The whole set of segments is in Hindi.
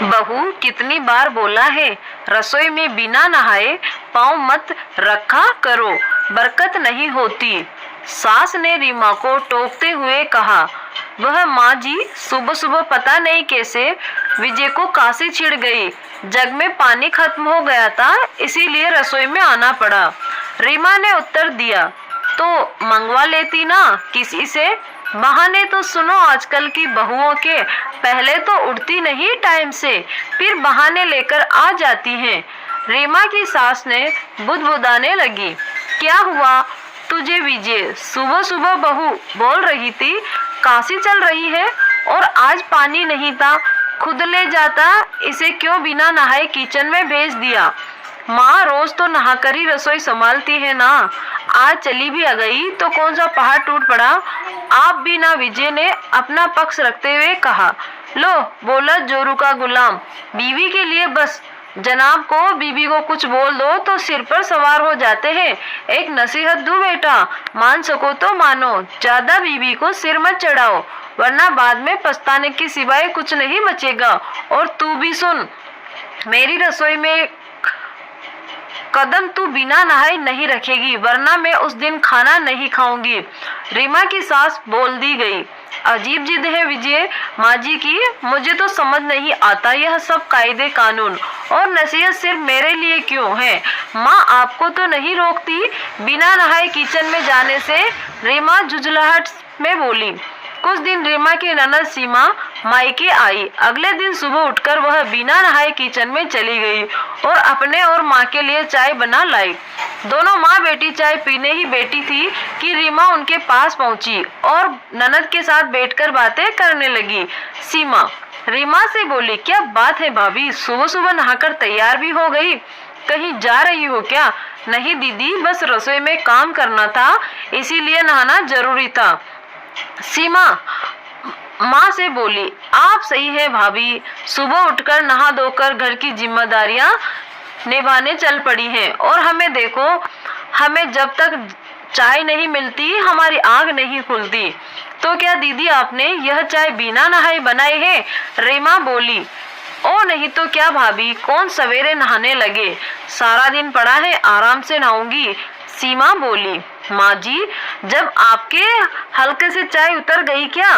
बहू कितनी बार बोला है, रसोई में बिना नहाए पाँव मत रखा करो, बरकत नहीं होती। सास ने रीमा को टोकते हुए कहा। वह माँ जी सुबह सुबह पता नहीं कैसे विजय को काशी छिड़ गई। जग में पानी खत्म हो गया था, इसीलिए रसोई में आना पड़ा। रीमा ने उत्तर दिया, तो मंगवा लेती ना किसी से। बहाने तो सुनो आजकल की बहुओं के, पहले तो उठती नहीं टाइम से, फिर बहाने लेकर आ जाती हैं। रीमा की सास ने बुदबुदाने लगी। क्या हुआ तुझे विजय? सुबह सुबह बहू बोल रही थी काशी चल रही है और आज पानी नहीं था, खुद ले जाता, इसे क्यों बिना नहाए किचन में भेज दिया? माँ रोज तो नहाकर ही रसोई संभालती है ना, आज चली भी आ गई तो कौन सा पहाड़ टूट पड़ा? आप भी ना, विजय ने अपना पक्ष रखते हुए कहा। लो बोला जोरू का गुलाम, बीवी के लिए बस जनाब को बीबी को कुछ बोल दो तो सिर पर सवार हो जाते हैं। एक नसीहत दूं बेटा, मान सको तो मानो, ज्यादा बीबी को सिर मत चढ़ाओ वरना बाद में पछताने के सिवाय कुछ नहीं बचेगा। और तू भी सुन, मेरी रसोई में कदम तू बिना नहाए नहीं रखेगी वरना मैं उस दिन खाना नहीं खाऊंगी। रीमा की सास बोल दी गई। अजीब जिद है विजय माँ जी की, मुझे तो समझ नहीं आता यह सब कायदे कानून और नसीहत सिर्फ मेरे लिए क्यों है? माँ आपको तो नहीं रोकती बिना नहाए किचन में जाने से? रीमा झुंझलाहट में बोली। कुछ दिन रीमा की ननद सीमा मायके आई। अगले दिन सुबह उठकर वह बिना नहाए किचन में चली गई और अपने और माँ के लिए चाय बना लाई। दोनों माँ बेटी चाय पीने ही बैठी थी कि रीमा उनके पास पहुंची और ननद के साथ बैठकर बातें करने लगी। सीमा रीमा से बोली, क्या बात है भाभी, सुबह सुबह नहाकर तैयार भी हो गई, कहीं जा रही हो क्या? नहीं दीदी, बस रसोई में काम करना था, इसीलिए नहाना जरूरी था। सीमा माँ से बोली, आप सही है भाभी, सुबह उठकर नहा धोकर घर की जिम्मेदारियां निभाने चल पड़ी हैं और हमें देखो, हमें जब तक चाय नहीं मिलती हमारी आग नहीं खुलती। तो क्या दीदी आपने यह चाय बिना नहाए बनाई है? रीमा बोली। ओ नहीं तो क्या भाभी, कौन सवेरे नहाने लगे, सारा दिन पड़ा है, आराम से नहाऊंगी। सीमा बोली। माँ जी, जब आपके हल्के से चाय उतर गई क्या?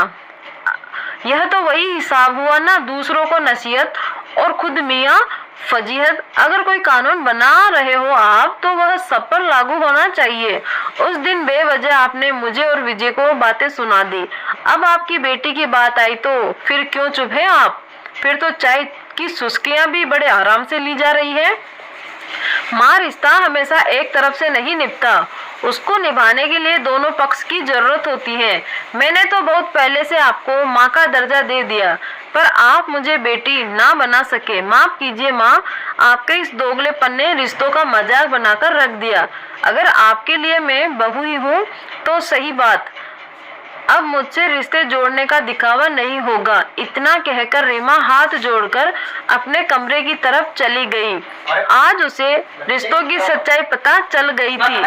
यह तो वही हिसाब हुआ ना, दूसरों को नसीहत और खुद मियाँ फजीहत। अगर कोई कानून बना रहे हो आप तो वह सब पर लागू होना चाहिए। उस दिन बेवजह आपने मुझे और विजय को बातें सुना दी, अब आपकी बेटी की बात आई तो फिर क्यों चुप है आप? फिर तो चाय की सुस्कियाँ भी बड़े आराम से ली जा रही है। माँ, रिश्ता हमेशा एक तरफ से नहीं निपटा, उसको निभाने के लिए दोनों पक्ष की जरूरत होती है। मैंने तो बहुत पहले से आपको माँ का दर्जा दे दिया, पर आप मुझे बेटी ना बना सके। माफ कीजिए माँ, आपके इस दोगलेपन ने रिश्तों का मजाक बनाकर रख दिया। अगर आपके लिए मैं बहू ही हूँ तो सही बात, अब मुझसे रिश्ते जोड़ने का दिखावा नहीं होगा। इतना कहकर रीमा हाथ जोड़कर अपने कमरे की तरफ चली गई। आज उसे रिश्तों की सच्चाई पता चल गई थी।